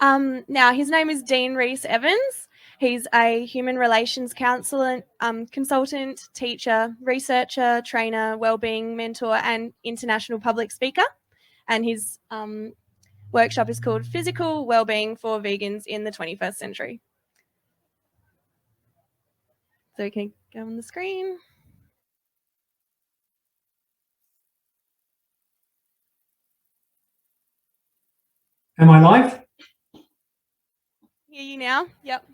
Now, his name is Dean Rees-Evans. He's a human relations counsellor, consultant, teacher, researcher, trainer, wellbeing mentor, and international public speaker. And his workshop is called Physical Wellbeing for Vegans in the 21st Century. So we can go on the screen. Am I live? Hear you now? Yep.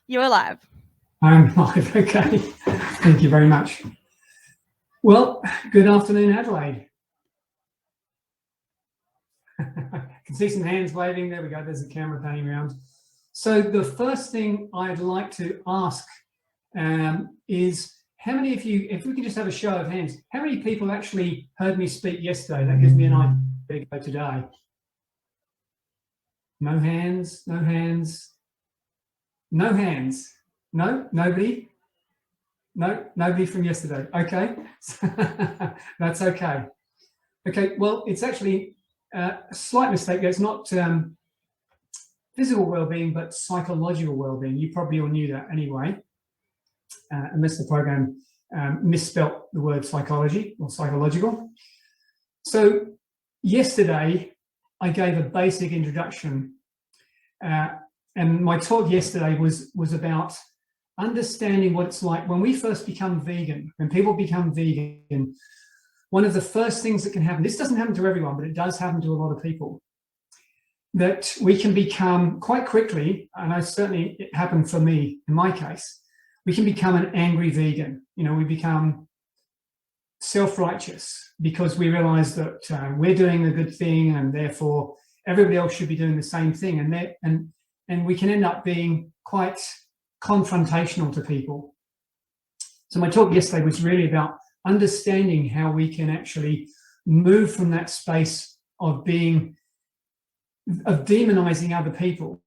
You're live. I'm live, okay. Thank you very much. Well, good afternoon, Adelaide. I can see some hands waving. There we go. There's a camera panning around. So the first thing I'd like to ask is how many of you, if we could just have a show of hands, how many people actually heard me speak yesterday? That gives me an idea to go today. No hands, no hands, no hands. No, nobody? No, nobody from yesterday. Okay, that's okay. Okay, well, it's actually a slight mistake. It's not physical well-being, but psychological well-being. You probably all knew that anyway, unless the program misspelt the word psychology or psychological. So yesterday, I gave a basic introduction, and my talk yesterday was about understanding what it's like when we first become vegan. When people become vegan, one of the first things that can happen, this doesn't happen to everyone, but it does happen to a lot of people, that we can become quite quickly, and I certainly, it happened for me in my case, we can become an angry vegan. You know, we become self-righteous because we realize that we're doing a good thing and therefore everybody else should be doing the same thing. And we can end up being quite confrontational to people. So my talk yesterday was really about understanding how we can actually move from that space of demonizing other people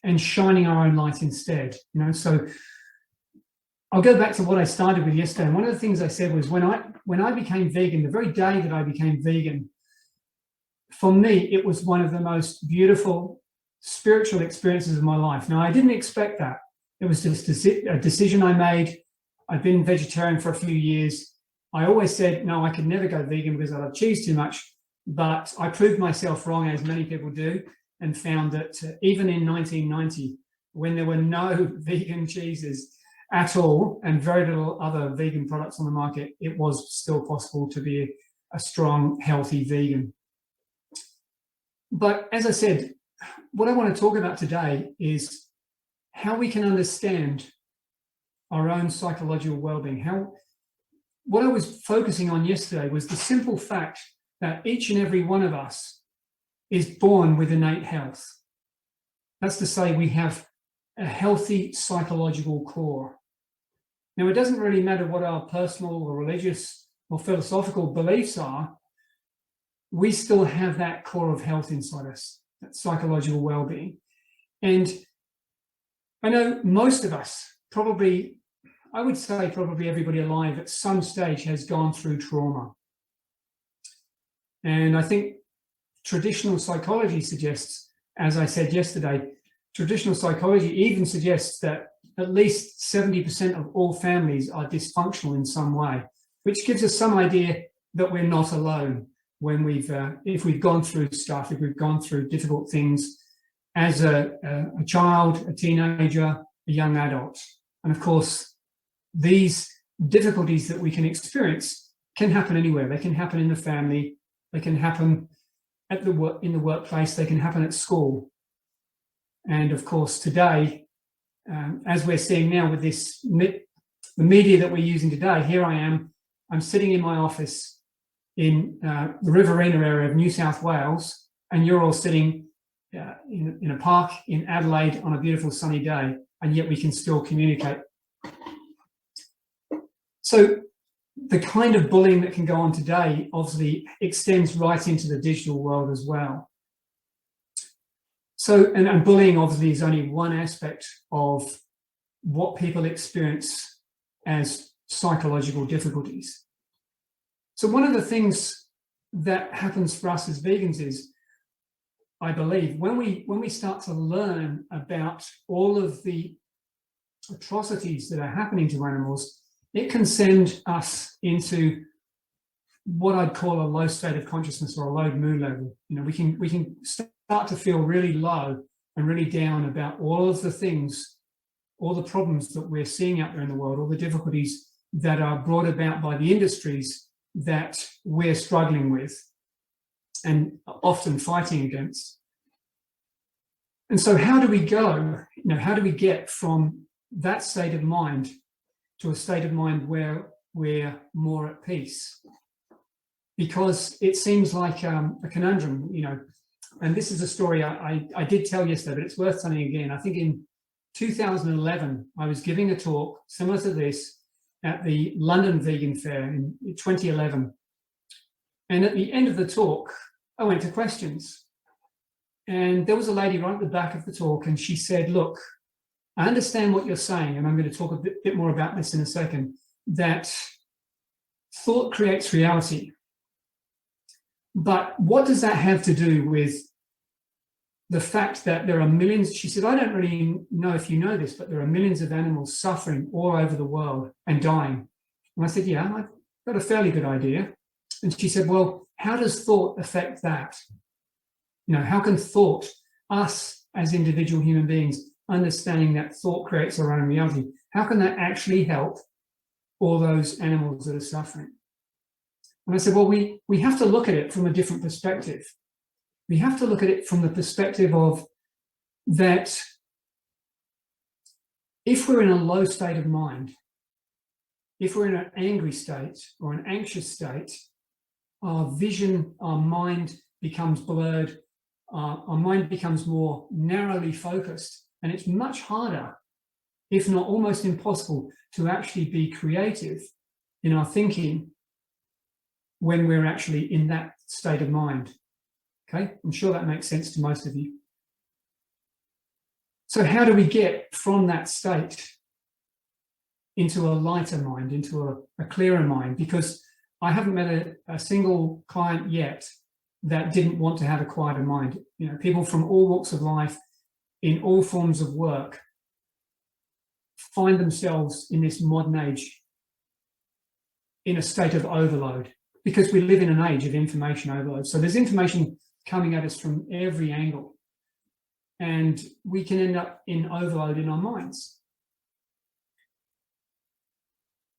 and shining our own light instead. You know, so I'll go back to what I started with yesterday. And one of the things I said was when I became vegan, the very day that I became vegan, for me, it was one of the most beautiful spiritual experiences of my life. Now, I didn't expect that. It was just a decision I made. I've been vegetarian for a few years. I always said, no, I could never go vegan because I love cheese too much. But I proved myself wrong, as many people do, and found that even in 1990, when there were no vegan cheeses at all and very little other vegan products on the market, it was still possible to be a strong, healthy vegan. But as I said, what I want to talk about today is how we can understand our own psychological well-being. What I was focusing on yesterday was the simple fact that each and every one of us is born with innate health. That's to say, we have a healthy psychological core. Now, it doesn't really matter what our personal or religious or philosophical beliefs are, we still have that core of health inside us, that psychological well-being. And I know most of us, probably, I would say probably everybody alive at some stage has gone through trauma. And I think traditional psychology suggests, as I said yesterday, traditional psychology even suggests that at least 70% of all families are dysfunctional in some way, which gives us some idea that we're not alone when if we've gone through stuff, if we've gone through difficult things as a child, a teenager, a young adult. And of course, these difficulties that we can experience can happen anywhere. They can happen in the family, they can happen in the workplace, they can happen at school. And of course, today, as we're seeing now with the media that we're using today, here I am, I'm sitting in my office in the Riverina area of New South Wales, and you're all sitting in a park in Adelaide on a beautiful sunny day, and yet we can still communicate. So the kind of bullying that can go on today obviously extends right into the digital world as well. So, and bullying obviously is only one aspect of what people experience as psychological difficulties. So one of the things that happens for us as vegans is I believe, when we start to learn about all of the atrocities that are happening to animals, it can send us into what I'd call a low state of consciousness or a low mood level. You know, we can start to feel really low and really down about all of the things, all the problems that we're seeing out there in the world, all the difficulties that are brought about by the industries that we're struggling with and often fighting against. And so how do we go, you know, how do we get from that state of mind to a state of mind where we're more at peace? Because it seems like a conundrum, you know, and this is a story I did tell yesterday, but it's worth telling again. I think in 2011, I was giving a talk similar to this at the London Vegan Fair in 2011. And at the end of the talk, I went to questions. And there was a lady right at the back of the talk, and she said, look, I understand what you're saying, and I'm going to talk a bit more about this in a second, that thought creates reality. But what does that have to do with the fact that there are millions? She said, I don't really know if you know this, but there are millions of animals suffering all over the world and dying. And I said, yeah, I've got a fairly good idea. And she said, well, how does thought affect that? You know, how can thought, us as individual human beings, understanding that thought creates our own reality, how can that actually help all those animals that are suffering? And I said, well, we have to look at it from a different perspective. We have to look at it from the perspective of that if we're in a low state of mind, if we're in an angry state or an anxious state, our vision, our mind becomes blurred, our mind becomes more narrowly focused, and it's much harder, if not almost impossible, to actually be creative in our thinking when we're actually in that state of mind. Okay, I'm sure that makes sense to most of you. So how do we get from that state into a lighter mind, into a clearer mind? Because I haven't met a single client yet that didn't want to have a quieter mind. You know, people from all walks of life, in all forms of work, find themselves in this modern age in a state of overload, because we live in an age of information overload. So there's information coming at us from every angle, and we can end up in overload in our minds.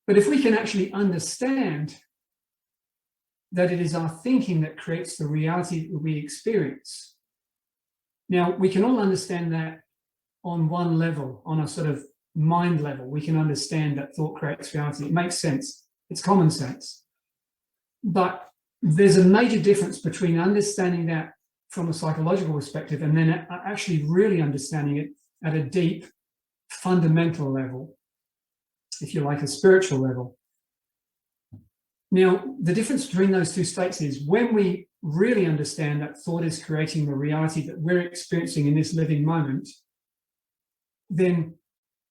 But if we can actually understand that it is our thinking that creates the reality that we experience. Now, we can all understand that on one level, on a sort of mind level. We can understand that thought creates reality. It makes sense. It's common sense. But there's a major difference between understanding that from a psychological perspective and then actually really understanding it at a deep, fundamental level, if you like, a spiritual level. Now, the difference between those two states is when we really understand that thought is creating the reality that we're experiencing in this living moment, then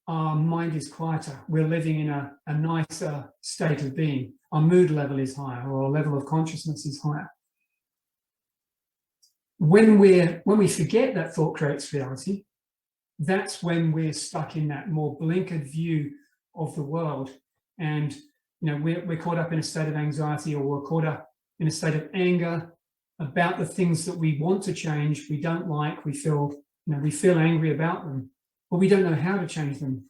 our mind is quieter. We're living in a nicer state of being. Our mood level is higher, or our level of consciousness is higher. When we forget that thought creates reality, that's when we're stuck in that more blinkered view of the world, and we're caught up in a state of anxiety, or we're caught up in a state of anger about the things that we want to change, we don't like, we feel angry about them, but we don't know how to change them.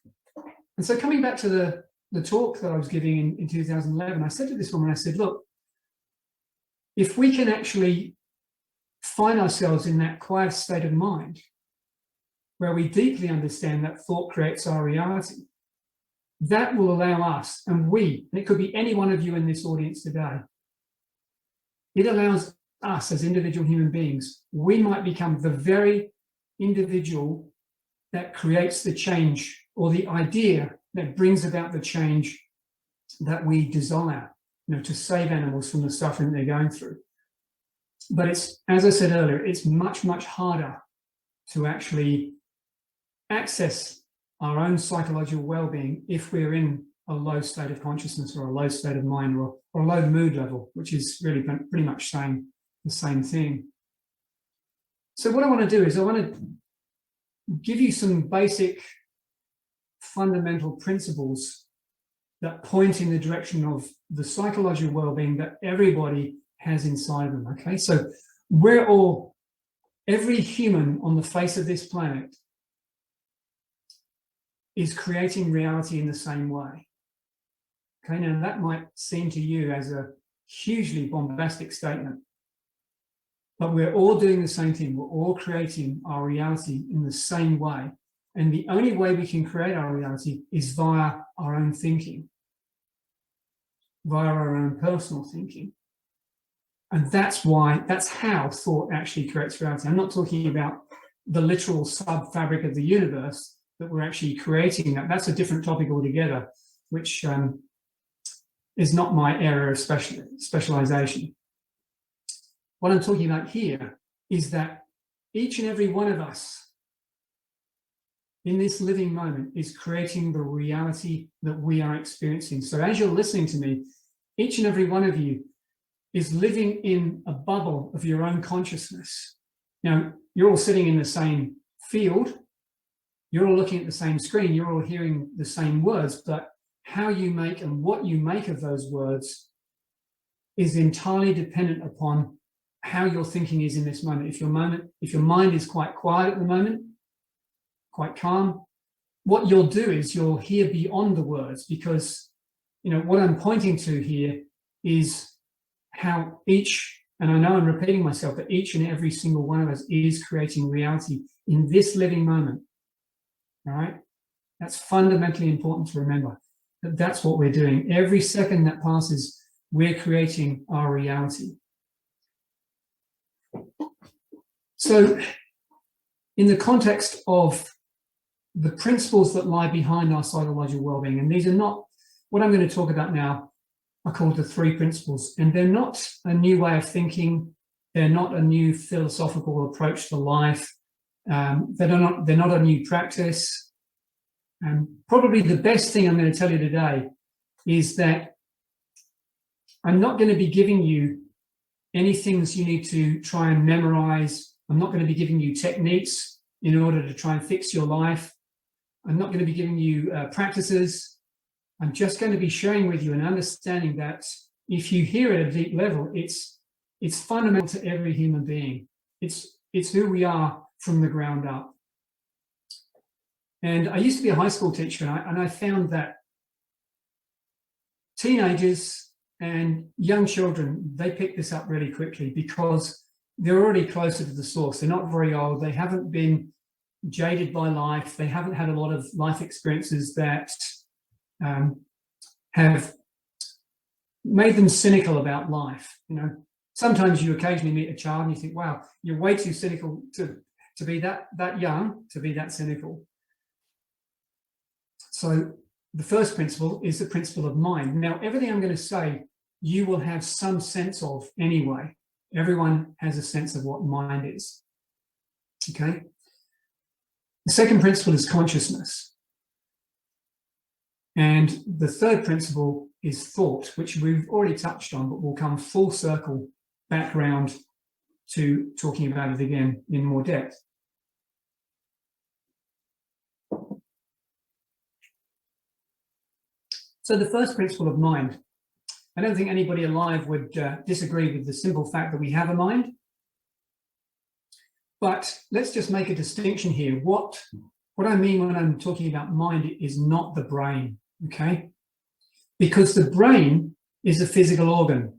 And so coming back to the talk that I was giving in 2011, I said to this woman, I said, look, if we can actually find ourselves in that quiet state of mind where we deeply understand that thought creates our reality, that will allow us, and it could be any one of you in this audience today, it allows us as individual human beings, we might become the very individual that creates the change, or the idea that brings about the change that we desire, to save animals from the suffering they're going through. But it's, as I said earlier, it's much, much harder to actually access our own psychological well-being if we're in a low state of consciousness, or a low state of mind, or a low mood level, which is really pretty much saying the same thing. So what I want to do is I want to give you some basic fundamental principles that point in the direction of the psychological well-being that everybody has inside them, okay? So every human on the face of this planet is creating reality in the same way. Okay, now that might seem to you as a hugely bombastic statement, but we're all doing the same thing. We're all creating our reality in the same way. And the only way we can create our reality is via our own thinking, via our own personal thinking. And that's how thought actually creates reality. I'm not talking about the literal sub-fabric of the universe that we're actually creating. That's a different topic altogether, which is not my area of specialization. What I'm talking about here is that each and every one of us in this living moment is creating the reality that we are experiencing. So as you're listening to me, each and every one of you is living in a bubble of your own consciousness. Now, you're all sitting in the same field, you're all looking at the same screen, you're all hearing the same words, but how you make and what you make of those words is entirely dependent upon how your thinking is in this moment. If your mind is quite quiet at the moment, quite calm, what you'll do is you'll hear beyond the words, because what I'm pointing to here is how and I know I'm repeating myself, but each and every single one of us is creating reality in this living moment. All right? That's fundamentally important to remember, that that's what we're doing. Every second that passes, we're creating our reality. So in the context of the principles that lie behind our psychological well-being, and these are not, what I'm going to talk about now are called the three principles, and they're not a new way of thinking, they're not a new philosophical approach to life, they're not a new practice. And probably the best thing I'm going to tell you today is that I'm not going to be giving you any things you need to try and memorize. I'm not going to be giving you techniques in order to try and fix your life. I'm not going to be giving you practices. I'm just going to be sharing with you an understanding that if you hear at a deep level, it's fundamental to every human being. It's who we are from the ground up. And I used to be a high school teacher, and I found that teenagers and young children, they pick this up really quickly because they're already closer to the source. They're not very old. They haven't been jaded by life. They haven't had a lot of life experiences that have made them cynical about life. Sometimes you occasionally meet a child and you think, wow, you're way too cynical to be that young, to be that cynical. So the first principle is the principle of mind. Now, everything I'm going to say, you will have some sense of anyway. Everyone has a sense of what mind is. Okay? The second principle is consciousness. And the third principle is thought, which we've already touched on, but we'll come full circle back round to talking about it again in more depth. So the first principle of mind, I don't think anybody alive would disagree with the simple fact that we have a mind. But let's just make a distinction here. What I mean when I'm talking about mind is not the brain, okay? Because the brain is a physical organ.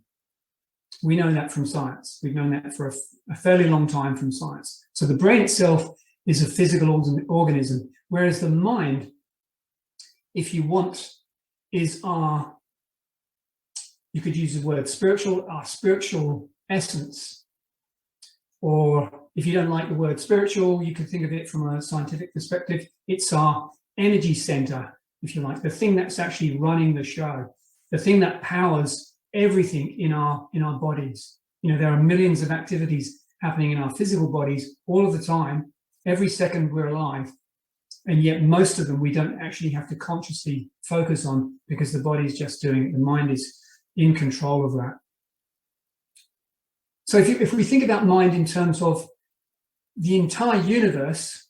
We know that from science. We've known that for a fairly long time from science. So the brain itself is a physical organism, whereas the mind, if you want, is you could use the word our spiritual essence. Or if you don't like the word spiritual, you could think of it from a scientific perspective. It's our energy center, if you like, the thing that's actually running the show, the thing that powers everything in our bodies. There are millions of activities happening in our physical bodies all of the time, every second we're alive. And yet most of them we don't actually have to consciously focus on because the body's just doing it. The mind is in control of that. So if we think about mind in terms of the entire universe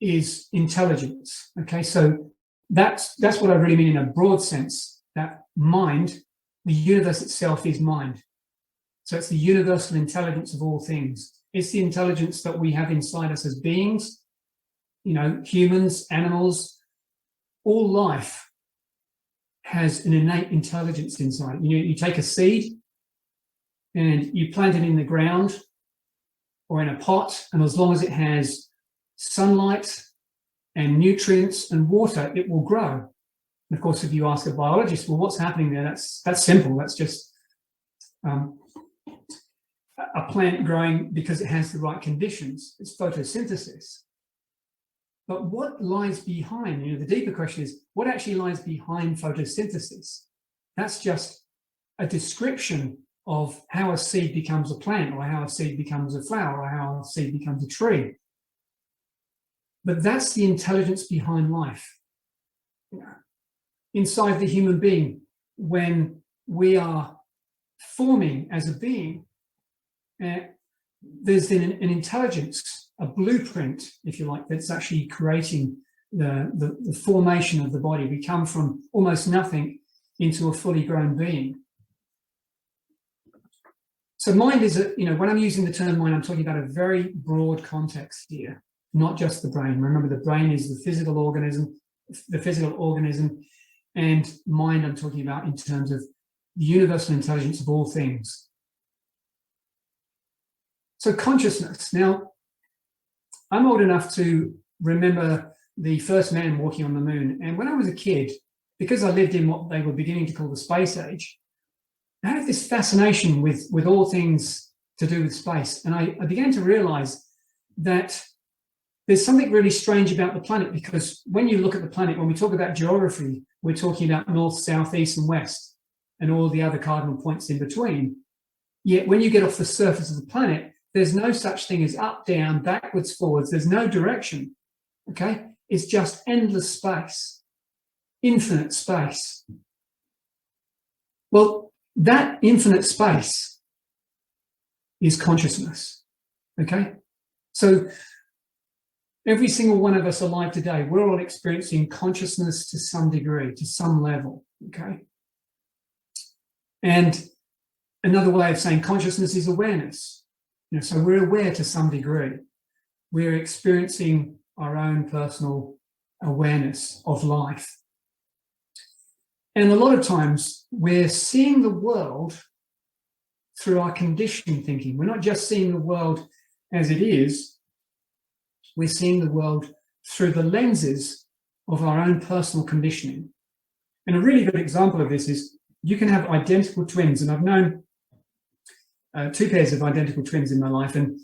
is intelligence. Okay, so that's what I really mean in a broad sense, that mind, the universe itself is mind. So it's the universal intelligence of all things. It's the intelligence that we have inside us as beings, you know, humans, animals, all life has an innate intelligence inside. You know, you take a seed and you plant it in the ground or in a pot, and as long as it has sunlight and nutrients and water, it will grow. And of course, if you ask a biologist, well, what's happening there? That's simple. That's just a plant growing because it has the right conditions. It's photosynthesis. But what lies behind, you know, the deeper question is, what actually lies behind photosynthesis? That's just a description of how a seed becomes a plant, or how a seed becomes a flower, or how a seed becomes a tree. But that's the intelligence behind life. Inside the human being, when we are forming as a being, there's then an intelligence, a blueprint, if you like, that's actually creating the formation of the body. We come from almost nothing into a fully grown being. So mind is, you know, when I'm using the term mind, I'm talking about a very broad context here, not just the brain. Remember, the brain is the physical organism, and mind I'm talking about in terms of the universal intelligence of all things. So consciousness. Now, I'm old enough to remember the first man walking on the moon. And when I was a kid, because I lived in what they were beginning to call the space age, I had this fascination with all things to do with space. And I began to realize that there's something really strange about the planet, because when you look at the planet, when we talk about geography, we're talking about north, south, east, and west, and all the other cardinal points in between. Yet when you get off the surface of the planet, there's no such thing as up, down, backwards, forwards. There's no direction, okay? It's just endless space, infinite space. Well, that infinite space is consciousness, okay? So every single one of us alive today, we're all experiencing consciousness to some degree, to some level, okay? And another way of saying consciousness is awareness. You know, so we're aware to some degree. We're experiencing our own personal awareness of life. And a lot of times we're seeing the world through our conditioned thinking. We're not just seeing the world as it is, we're seeing the world through the lenses of our own personal conditioning. And a really good example of this is you can have identical twins, and I've known two pairs of identical twins in my life, and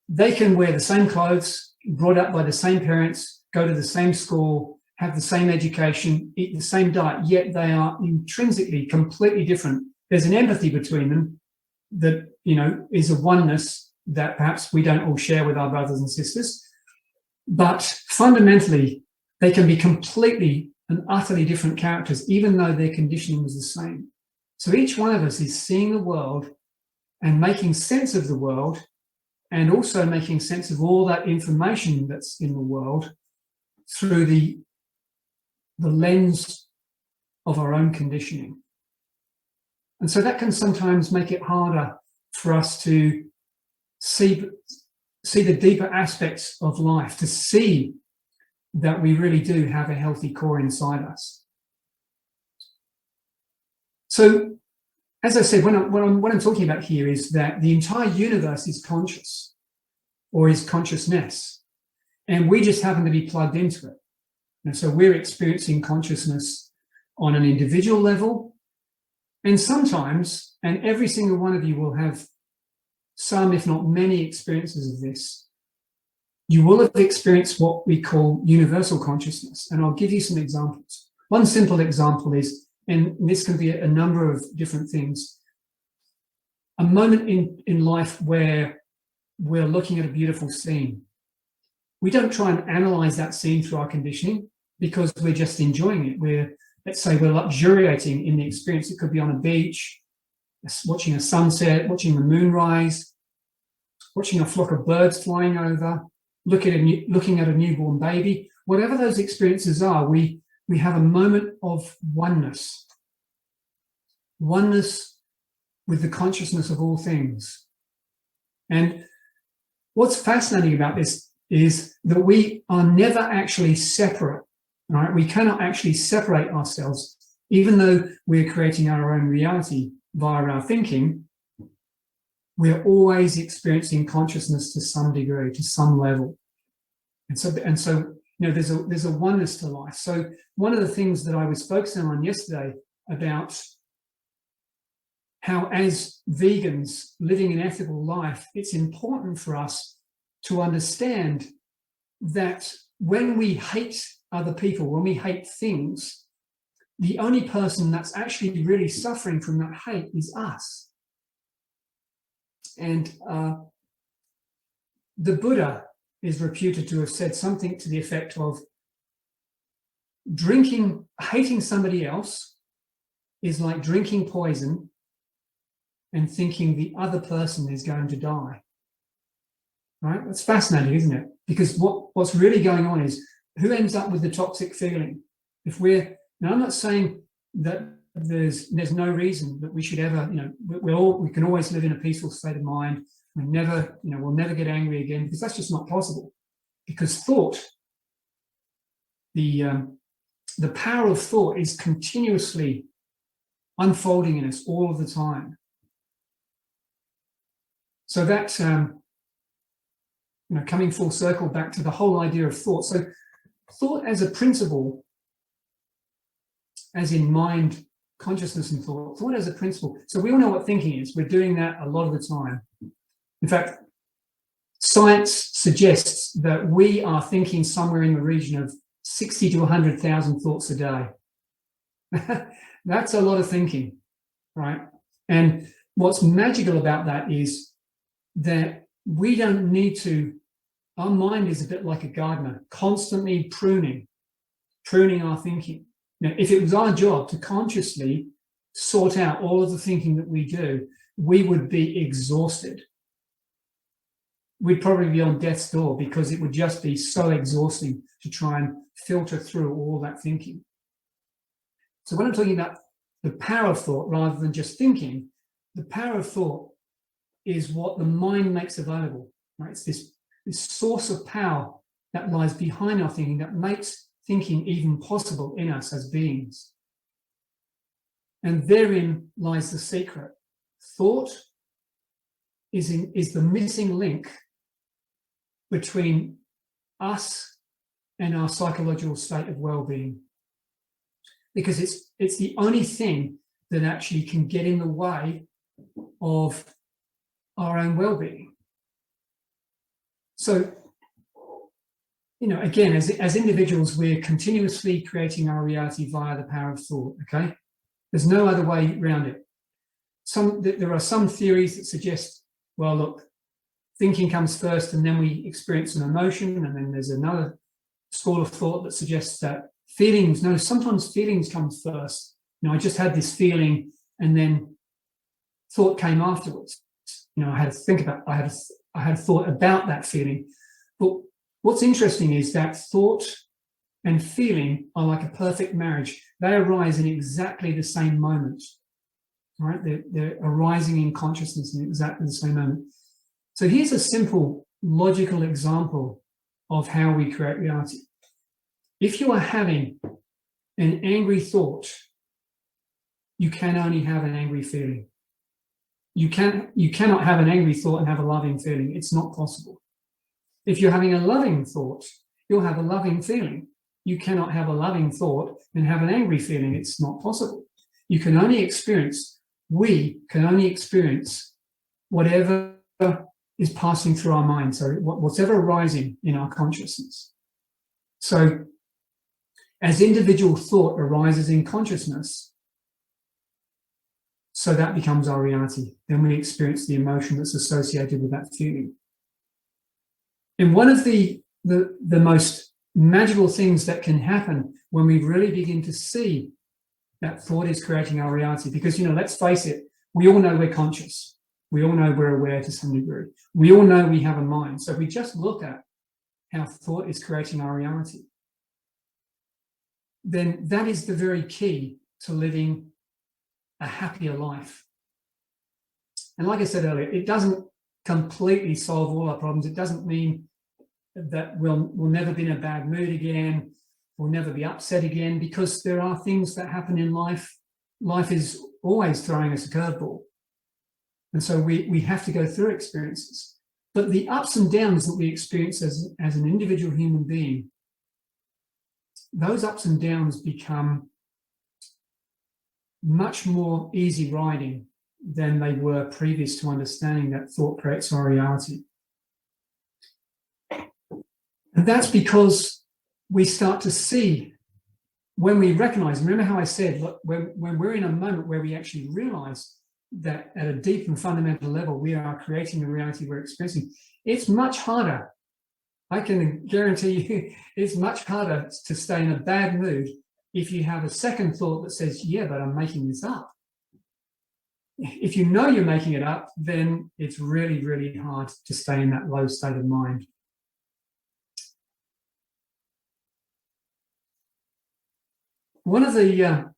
they can wear the same clothes, brought up by the same parents, go to the same school, have the same education, eat the same diet, yet they are intrinsically completely different. There's an empathy between them that, you know, is a oneness that perhaps we don't all share with our brothers and sisters, but fundamentally they can be completely and utterly different characters, even though their conditioning was the same. So each one of us is seeing the world and making sense of the world, and also making sense of all that information that's in the world through the lens of our own conditioning. And so that can sometimes make it harder for us to see the deeper aspects of life, to see that we really do have a healthy core inside us. So, as I said, what I'm talking about here is that the entire universe is conscious, or is consciousness, and we just happen to be plugged into it. And so we're experiencing consciousness on an individual level, and sometimes, and every single one of you will have some, if not many, experiences of this. You will have experienced what we call universal consciousness, and I'll give you some examples. One simple example is, and this can be a number of different things, a moment in life where we're looking at a beautiful scene. We don't try and analyze that scene through our conditioning, because we're just enjoying it. Let's say we're luxuriating in the experience. It could be on a beach, watching a sunset, watching the moon rise, watching a flock of birds flying over, looking at a newborn baby, whatever those experiences are, we have a moment of oneness. Oneness with the consciousness of all things. And what's fascinating about this is that we are never actually separate, right? We cannot actually separate ourselves, even though we're creating our own reality via our thinking. We're always experiencing consciousness to some degree, to some level. And so there's a oneness to life. So one of the things that I was focusing on yesterday about how, as vegans living an ethical life, it's important for us to understand that when we hate other people, when we hate things, the only person that's actually really suffering from that hate is us. And the Buddha is reputed to have said something to the effect of hating somebody else is like drinking poison and thinking the other person is going to die. Right? That's fascinating, isn't it? Because what's really going on is who ends up with the toxic feeling? Now I'm not saying that there's no reason that we should ever, we can always live in a peaceful state of mind. We'll never get angry again, because that's just not possible. Because thought, the power of thought is continuously unfolding in us all of the time. So that's coming full circle back to the whole idea of thought. So thought as a principle, as in mind, consciousness and thought as a principle. So we all know what thinking is. We're doing that a lot of the time. In fact, science suggests that we are thinking somewhere in the region of 60 to 100,000 thoughts a day. That's a lot of thinking, right? And what's magical about that is that we don't need to, our mind is a bit like a gardener, constantly pruning our thinking. Now, if it was our job to consciously sort out all of the thinking that we do, we would be exhausted. We'd probably be on death's door, because it would just be so exhausting to try and filter through all that thinking. So when I'm talking about the power of thought rather than just thinking, the power of thought is what the mind makes available, right? It's this source of power that lies behind our thinking that makes thinking even possible in us as beings. And therein lies the secret. Thought is the missing link between us and our psychological state of well-being, because it's the only thing that actually can get in the way of our own well-being. So, again, as individuals, we're continuously creating our reality via the power of thought, okay? There's no other way around it. There are some theories that suggest, well, look, thinking comes first and then we experience an emotion, and then there's another school of thought that suggests that sometimes feelings come first. I just had this feeling and then thought came afterwards. I had to think about, I had a thought about that feeling. But what's interesting is that thought and feeling are like a perfect marriage. They arise in exactly the same moment, right? They're arising in consciousness in exactly the same moment. So here's a simple, logical example of how we create reality. If you are having an angry thought, you can only have an angry feeling. You cannot have an angry thought and have a loving feeling. It's not possible. If you're having a loving thought, you'll have a loving feeling. You cannot have a loving thought and have an angry feeling. It's not possible. We can only experience whatever is passing through our mind. So whatever arising in our consciousness. So as individual thought arises in consciousness, so that becomes our reality. Then we experience the emotion that's associated with that feeling. And one of the most magical things that can happen when we really begin to see that thought is creating our reality, because, let's face it, we all know we're conscious. We all know we're aware to some degree. We all know we have a mind. So if we just look at how thought is creating our reality, then that is the very key to living a happier life. And like I said earlier, it doesn't completely solve all our problems. It doesn't mean that we'll never be in a bad mood again, we'll never be upset again, because there are things that happen in life. Life is always throwing us a curveball. And so we have to go through experiences. But the ups and downs that we experience as an individual human being, those ups and downs become much more easy riding than they were previous to understanding that thought creates our reality. And that's because we start to see, when we recognize, remember how I said, look, when we're in a moment where we actually realize that at a deep and fundamental level, we are creating the reality we're experiencing, it's much harder. I can guarantee you it's much harder to stay in a bad mood if you have a second thought that says, yeah, but I'm making this up. If you know you're making it up, then it's really, really hard to stay in that low state of mind. One of the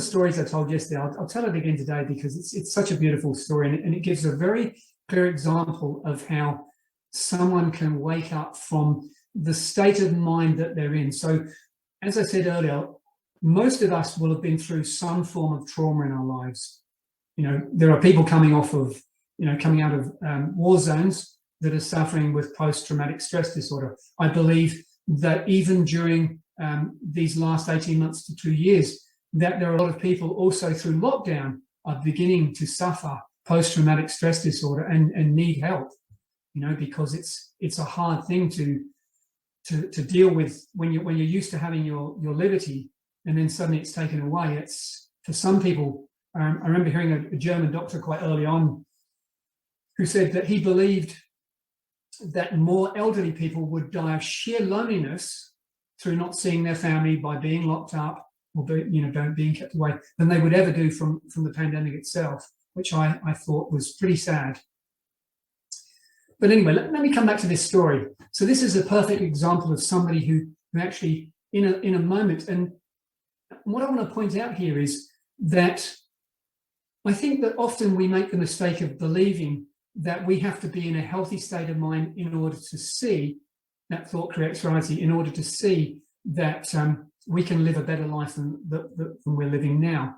stories I told yesterday, I'll tell it again today because it's such a beautiful story, and it gives a very clear example of how someone can wake up from the state of mind that they're in. So, as I said earlier, most of us will have been through some form of trauma in our lives. You know, there are people coming out of war zones that are suffering with post-traumatic stress disorder. I believe that even during these last 18 months to 2 years, that there are a lot of people also through lockdown are beginning to suffer post-traumatic stress disorder and need help, you know, because it's a hard thing to deal with when you're used to having your liberty and then suddenly it's taken away. It's, for some people, I remember hearing a German doctor quite early on who said that he believed that more elderly people would die of sheer loneliness through not seeing their family by being locked up or being kept away than they would ever do from the pandemic itself, which I thought was pretty sad. But anyway, let me come back to this story. So this is a perfect example of somebody who actually in a moment, and what I want to point out here is that I think that often we make the mistake of believing that we have to be in a healthy state of mind in order to see that thought creates reality, in order to see that we can live a better life than we're living now.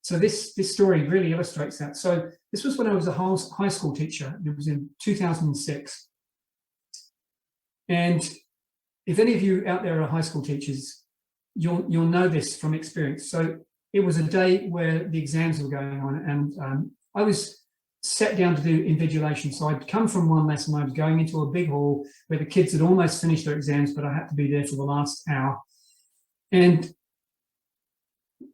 So this story really illustrates that. So this was when I was a high school teacher. It was in 2006. And if any of you out there are high school teachers, you'll know this from experience. So it was a day where the exams were going on, and I was sat down to do invigilation. So I'd come from one lesson, I was going into a big hall where the kids had almost finished their exams, but I had to be there for the last hour. And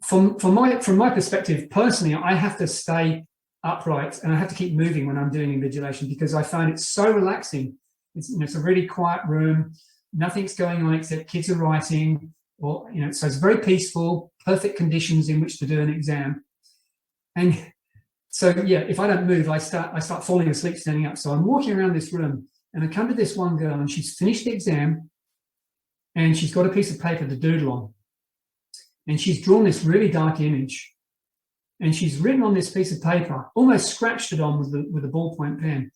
from my perspective, personally, I have to stay upright and I have to keep moving when I'm doing invigilation because I find it so relaxing. It's a really quiet room, nothing's going on except kids are writing, or so it's very peaceful, perfect conditions in which to do an exam. And so yeah, if I don't move, I start falling asleep standing up. So I'm walking around this room and I come to this one girl and she's finished the exam and she's got a piece of paper to doodle on. And she's drawn this really dark image. And she's written on this piece of paper, almost scratched it on with a ballpoint pen.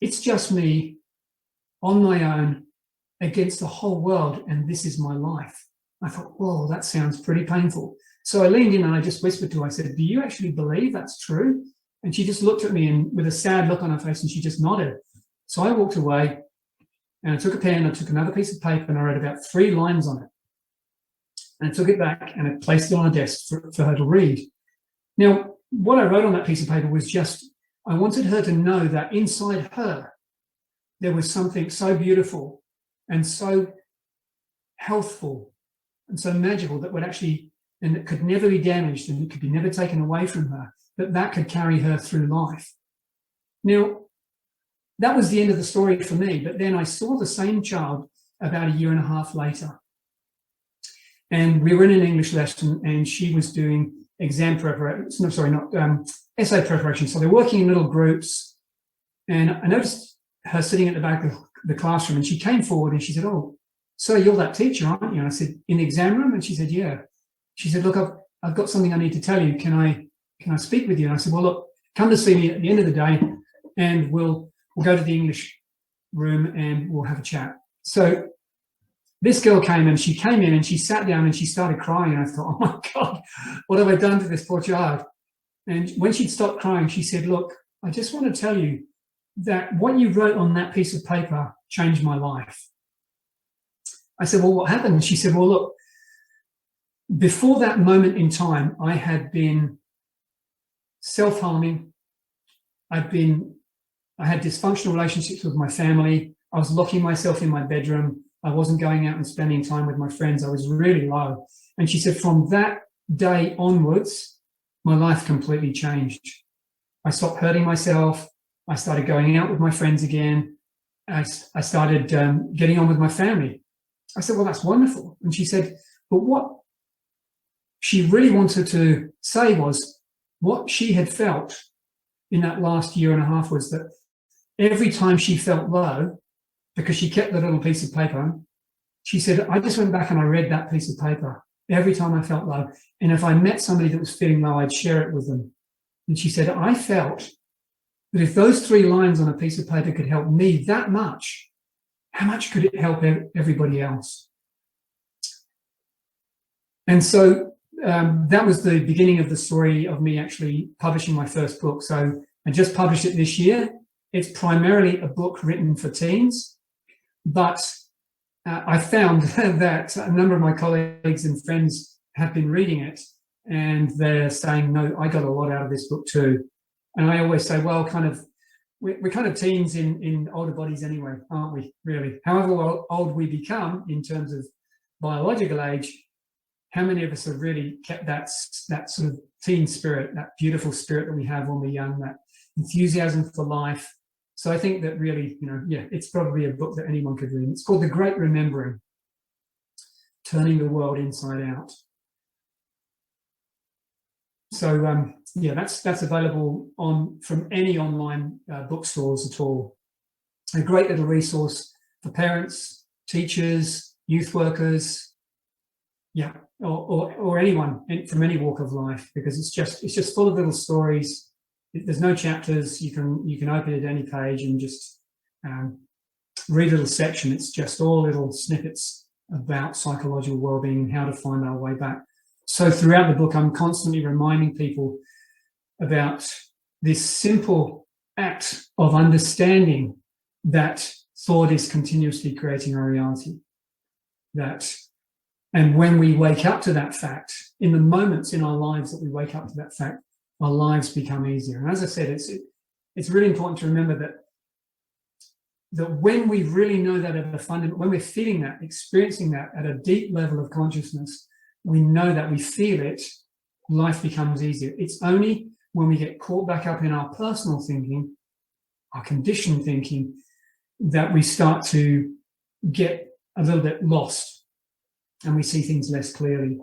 It's just me on my own against the whole world, and this is my life. I thought, whoa, that sounds pretty painful. So I leaned in and I just whispered to her, I said, do you actually believe that's true? And she just looked at me and with a sad look on her face and she just nodded. So I walked away and I took a pen, I took another piece of paper and I wrote about 3 lines on it. And I took it back and I placed it on a desk for her to read. Now, what I wrote on that piece of paper was just, I wanted her to know that inside her, there was something so beautiful and so healthful and so magical that would actually, and that could never be damaged and it could be never taken away from her, that could carry her through life. Now, that was the end of the story for me, but then I saw the same child about 1.5 years later. And we were in an English lesson and she was doing exam preparation, no, sorry, not essay preparation. So they're working in little groups, and I noticed her sitting at the back of the classroom, and she came forward and she said, "Oh, so you're that teacher, aren't you?" And I said, "In the exam room?" And she said, "Yeah." She said, "Look, I've got something I need to tell you. Can I speak with you?" And I said, "Well, look, come to see me at the end of the day, and we'll go to the English room and we'll have a chat." So this girl came, and she came in and she sat down and she started crying. And I thought, "Oh my God, what have I done to this poor child?" And when she'd stopped crying, she said, "Look, I just want to tell you that what you wrote on that piece of paper changed my life." I said, "Well, what happened?" She said, "Well, look, before that moment in time, I had been self-harming. I had dysfunctional relationships with my family. I was locking myself in my bedroom. I wasn't going out and spending time with my friends. I was really low." And she said, "From that day onwards, my life completely changed. I stopped hurting myself. I started going out with my friends again. I started getting on with my family." I said, "Well, that's wonderful." And she said, "But what she really wanted to say was what she had felt in that last year and a half was that every time she felt low, because she kept the little piece of paper, she said, I just went back and I read that piece of paper every time I felt low. And if I met somebody that was feeling low, I'd share it with them." And she said, "I felt that if those 3 lines on a piece of paper could help me that much, how much could it help everybody else?" And so that was the beginning of the story of me actually publishing my first book. So I just published it this year. It's primarily a book written for teens, but I found that a number of my colleagues and friends have been reading it, and they're saying, "No, I got a lot out of this book too." And I always say, well, we're kind of teens in older bodies anyway, aren't we, really? However old we become in terms of biological age, how many of us have really kept that sort of teen spirit, that beautiful spirit that we have when we're young, that enthusiasm for life? So I think that really, it's probably a book that anyone could read. It's called The Great Remembering, Turning the World Inside Out. So that's available from any online bookstores at all. A great little resource for parents, teachers, youth workers, or anyone from any walk of life, because it's just full of little stories. There's no chapters. You can open it at any page and just read a little section. It's just all little snippets about psychological well-being and how to find our way back. So throughout the book, I'm constantly reminding people about this simple act of understanding that thought is continuously creating our reality. And when we wake up to that fact, in the moments in our lives that we wake up to that fact, our lives become easier. And as I said, it's really important to remember that when we really know that at a fundamental, when we're feeling that, experiencing that at a deep level of consciousness, we know that, we feel it, life becomes easier. It's only when we get caught back up in our personal thinking, our conditioned thinking, that we start to get a little bit lost and we see things less clearly.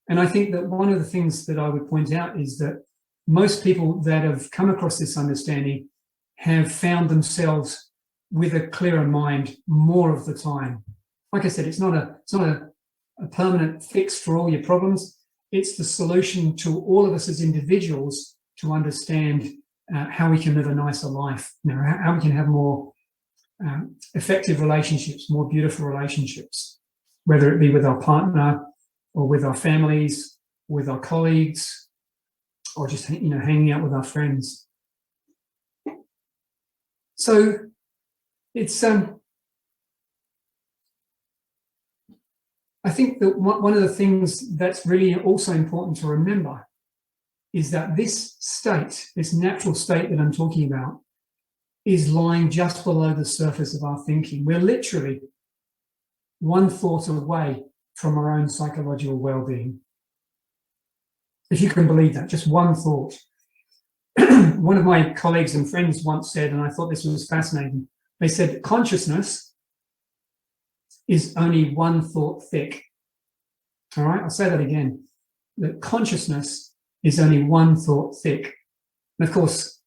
And I think that one of the things that I would point out is that most people that have come across this understanding have found themselves with a clearer mind more of the time. Like I said, it's not a permanent fix for all your problems. It's the solution to all of us as individuals to understand how we can live a nicer life, how we can have more effective relationships, more beautiful relationships, whether it be with our partner or with our families, with our colleagues, or just hanging out with our friends. So it's I think that one of the things that's really also important to remember is that this state, this natural state that I'm talking about, is lying just below the surface of our thinking. We're literally one thought away from our own psychological well-being. If you can believe that, just one thought. One of my colleagues and friends once said, and I thought this was fascinating, they said, consciousness is only one thought thick. All right, I'll say that again. That consciousness is only one thought thick. And of course,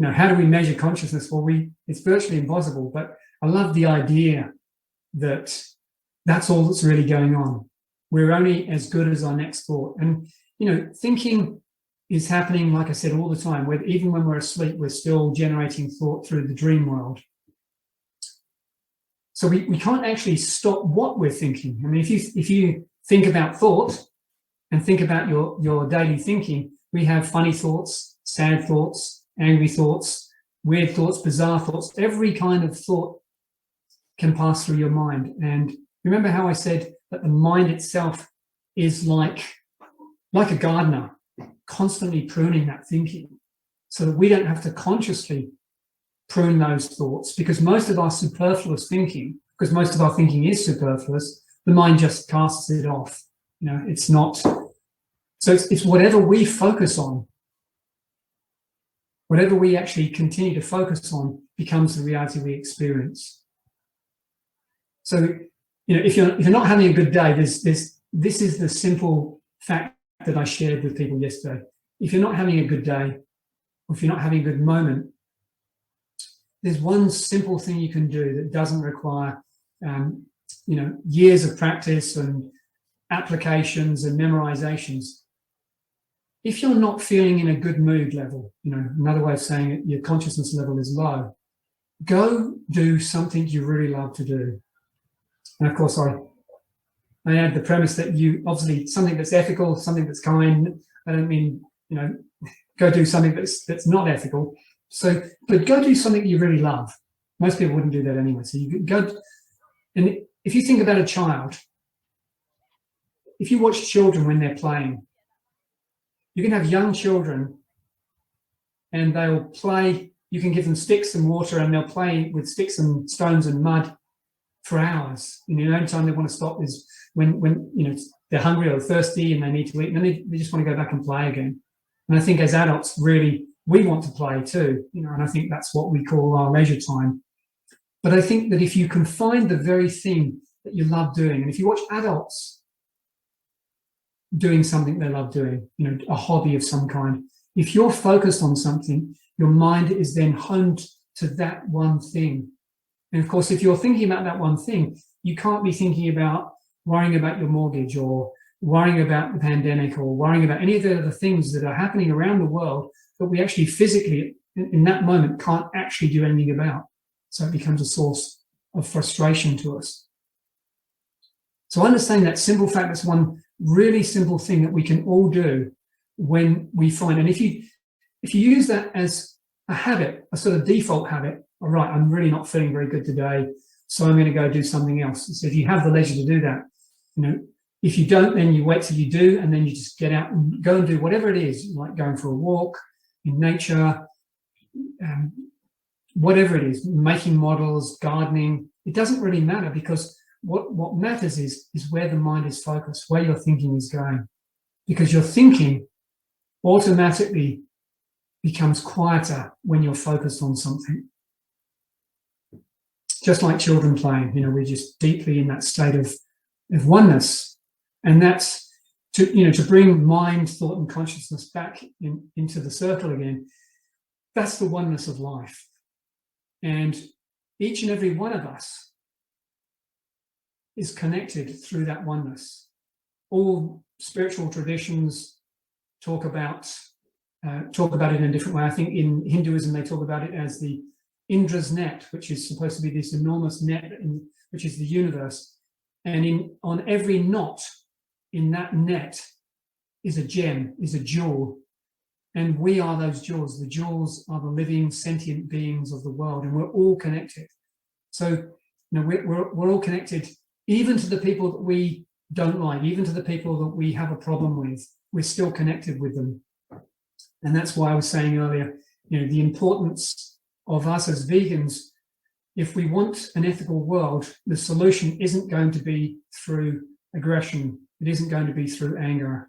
how do we measure consciousness? Well, it's virtually impossible, but I love the idea that that's all that's really going on. We're only as good as our next thought. And, thinking is happening, like I said, all the time. Even when we're asleep, we're still generating thought through the dream world. So we can't actually stop what we're thinking. I mean, if you think about thought and think about your daily thinking, we have funny thoughts, sad thoughts, angry thoughts, weird thoughts, bizarre thoughts. Every kind of thought can pass through your mind. And remember how I said that the mind itself is like a gardener, constantly pruning that thinking, so that we don't have to consciously prune those thoughts, because most of our superfluous thinking, because most of our thinking is superfluous, the mind just casts it off. It's not. So it's whatever we focus on, whatever we actually continue to focus on, becomes the reality we experience. So, if you're not having a good day, this is the simple fact that I shared with people yesterday. If you're not having a good day, or if you're not having a good moment, there's one simple thing you can do that doesn't require, years of practice and applications and memorizations. If you're not feeling in a good mood level, another way of saying it, your consciousness level is low, go do something you really love to do. And of course, I add the premise that you obviously something that's ethical, something that's kind. I don't mean, go do something that's not ethical. So, but go do something you really love. Most people wouldn't do that anyway. So you go, and if you think about a child, if you watch children when they're playing, you can have young children and they'll play. You can give them sticks and water and they'll play with sticks and stones and mud for hours. The only time they want to stop is when they're hungry or thirsty and they need to eat, and then they just want to go back and play again. And I think as adults, really, we want to play too, and I think that's what we call our leisure time. But I think that if you can find the very thing that you love doing, and if you watch adults doing something they love doing, a hobby of some kind, if you're focused on something, your mind is then honed to that one thing. And of course, if you're thinking about that one thing, you can't be thinking about worrying about your mortgage or worrying about the pandemic or worrying about any of the other things that are happening around the world that we actually physically, in that moment, can't actually do anything about. So it becomes a source of frustration to us. So understanding that simple fact, that's one really simple thing that we can all do when we find, and if you use that as a habit, a sort of default habit, all right, I'm really not feeling very good today, so I'm going to go do something else. So if you have the leisure to do that, if you don't, then you wait till you do, and then you just get out and go and do whatever it is, like going for a walk in nature, whatever it is, making models, gardening. It doesn't really matter, because what matters is where the mind is focused, where your thinking is going, because your thinking automatically becomes quieter when you're focused on something. Just like children playing, we're just deeply in that state of oneness, and that's to bring mind, thought, and consciousness back into the circle again. That's the oneness of life, and each and every one of us is connected through that oneness. All spiritual traditions talk about it in a different way. I think in Hinduism they talk about it as the Indra's net, which is supposed to be this enormous net, which is the universe. And on every knot in that net is a gem, is a jewel. And we are those jewels. The jewels are the living, sentient beings of the world, and we're all connected. So, we're all connected, even to the people that we don't like, even to the people that we have a problem with. We're still connected with them. And that's why I was saying earlier, the importance of us as vegans. If we want an ethical world, the solution isn't going to be through aggression. It isn't going to be through anger.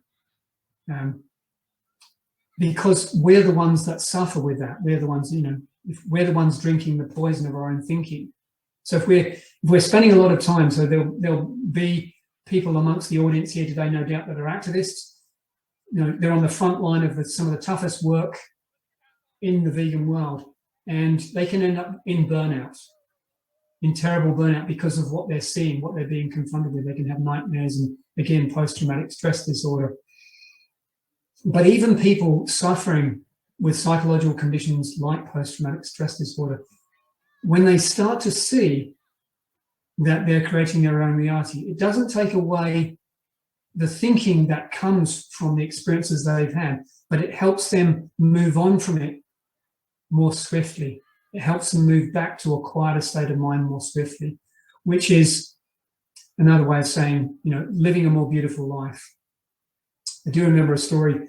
Because we're the ones that suffer with that. We're the ones, we're the ones drinking the poison of our own thinking. So if we're spending a lot of time, so there'll be people amongst the audience here today, no doubt, that are activists. they're on the front line of some of the toughest work in the vegan world, and they can end up in burnout, in terrible burnout, because of what they're seeing, what they're being confronted with. They can have nightmares and, again, post-traumatic stress disorder. But even people suffering with psychological conditions like post-traumatic stress disorder, when they start to see that they're creating their own reality, it doesn't take away the thinking that comes from the experiences they've had, but it helps them move on from it more swiftly. It helps them move back to a quieter state of mind more swiftly, which is another way of saying, living a more beautiful life. I do remember a story.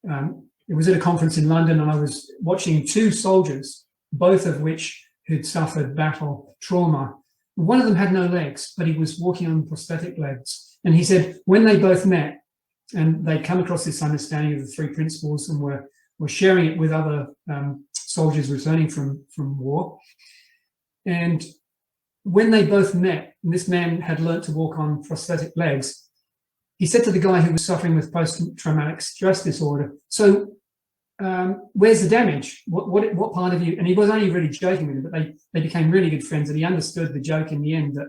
It was at a conference in London, and I was watching two soldiers, both of which who'd suffered battle trauma. One of them had no legs, but he was walking on prosthetic legs. And he said when they both met and they'd come across this understanding of the three principles and were sharing it with other soldiers returning from war. And when they both met, and this man had learnt to walk on prosthetic legs, he said to the guy who was suffering with post-traumatic stress disorder, so where's the damage? What part of you? And he was only really joking with him, but they became really good friends, and he understood the joke in the end that,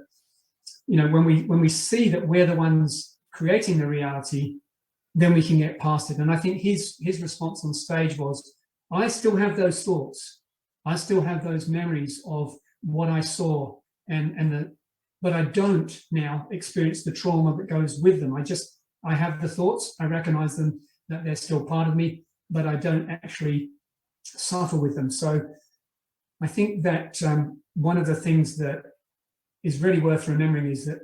when we see that we're the ones creating the reality, then we can get past it. And I think his response on stage was, I still have those thoughts. I still have those memories of what I saw, but I don't now experience the trauma that goes with them. I have the thoughts, I recognize them, that they're still part of me, but I don't actually suffer with them. So I think that one of the things that is really worth remembering is that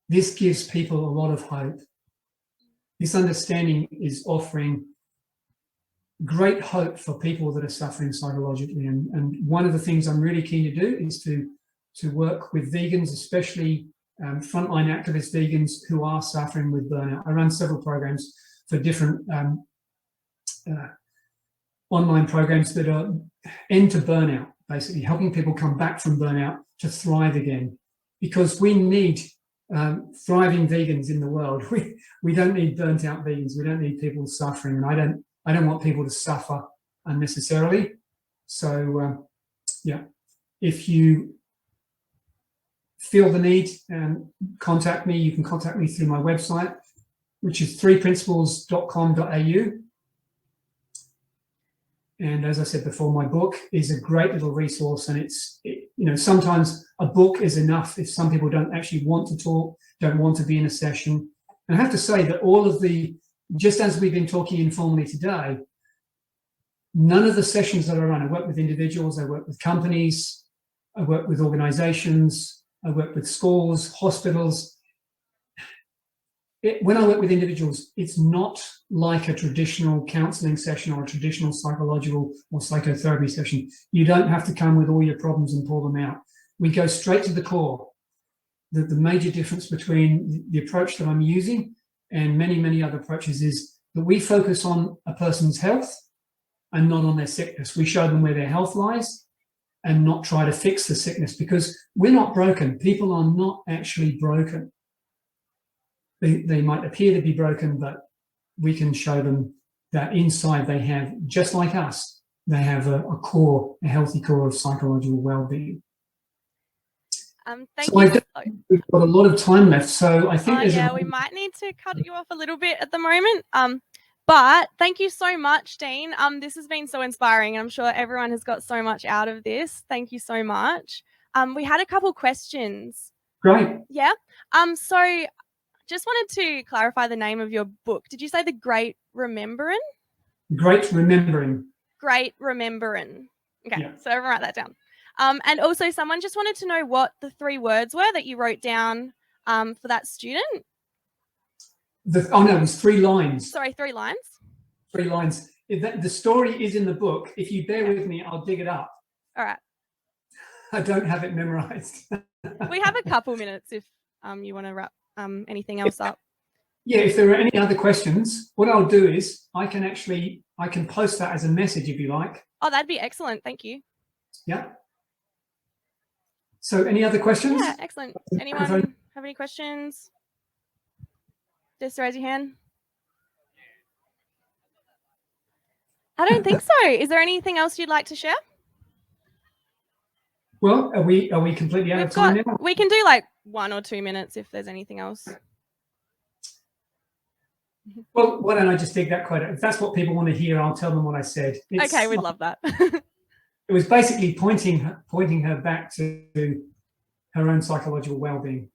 this gives people a lot of hope. This understanding is offering great hope for people that are suffering psychologically. And one of the things I'm really keen to do is to work with vegans, especially frontline activist vegans who are suffering with burnout. I run several programs for different online programs that are end to burnout, basically helping people come back from burnout to thrive again. Because we need thriving vegans in the world. We don't need burnt out vegans. We don't need people suffering, and I don't want people to suffer unnecessarily. So if you feel the need, contact me. You can contact me through my website, which is threeprinciples.com.au. And as I said before, my book is a great little resource, and sometimes a book is enough if some people don't actually want to talk, don't want to be in a session. And I have to say that just as we've been talking informally today, none of the sessions that I run, I work with individuals, I work with companies, I work with organizations, I work with schools, hospitals. When I work with individuals, it's not like a traditional counseling session or a traditional psychological or psychotherapy session. You don't have to come with all your problems and pull them out. We go straight to the core. The major difference between the approach that I'm using and many, many other approaches is that we focus on a person's health and not on their sickness. We show them where their health lies and not try to fix the sickness, because we're not broken. People are not actually broken. They might appear to be broken, but we can show them that inside they have, just like us, they have a healthy core of psychological well-being. Thank you. We've got a lot of time left, so I think we might need to cut you off a little bit at the moment. But thank you so much, Dean. This has been so inspiring. I'm sure everyone has got so much out of this. Thank you so much. We had a couple questions. Great. Yeah. So just wanted to clarify the name of your book. Did you say The Great Remembering? Great Remembering. Great Remembering. Okay, yeah. So everyone write that down. And also someone just wanted to know what the 3 words were that you wrote down for that student. It was 3 lines. Sorry, 3 lines. 3 lines. The story is in the book. If you bear with me, I'll dig it up. All right. I don't have it memorized. We have a couple minutes if you want to wrap anything else up. Yeah, if there are any other questions, what I'll do is I can post that as a message if you like. Oh, that'd be excellent. Thank you. Yeah. So any other questions? Yeah, excellent. Anyone have any questions? Just raise your hand. I don't think so. Is there anything else you'd like to share? Well, are we completely out of time now? We can do like 1 or 2 minutes if there's anything else. Well, why don't I just dig that quote out? If that's what people want to hear, I'll tell them what I said. Okay, we'd love that. It was basically pointing her back to her own psychological well-being.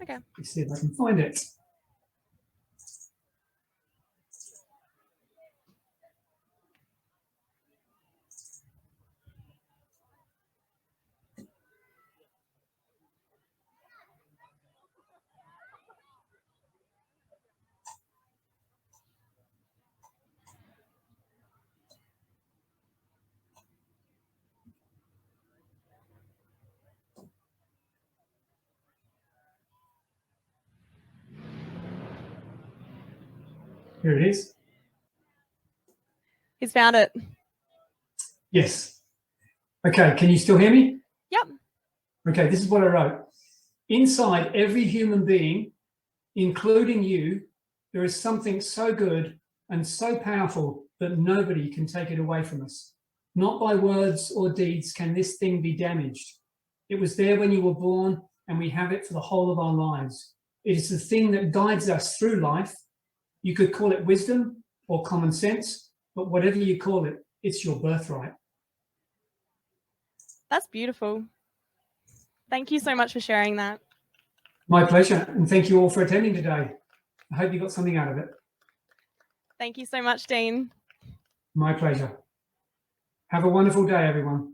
Okay. Let's see if I can find it. Here it is. He's found it. Yes. Okay, can you still hear me? Yep. Okay, this is what I wrote. Inside every human being, including you, there is something so good and so powerful that nobody can take it away from us. Not by words or deeds can this thing be damaged. It was there when you were born, and we have it for the whole of our lives. It is the thing that guides us through life. You could call it wisdom or common sense, but whatever you call it, it's your birthright. That's beautiful. Thank you so much for sharing that. My pleasure, and thank you all for attending today. I hope you got something out of it. Thank you so much, Dean. My pleasure. Have a wonderful day, everyone.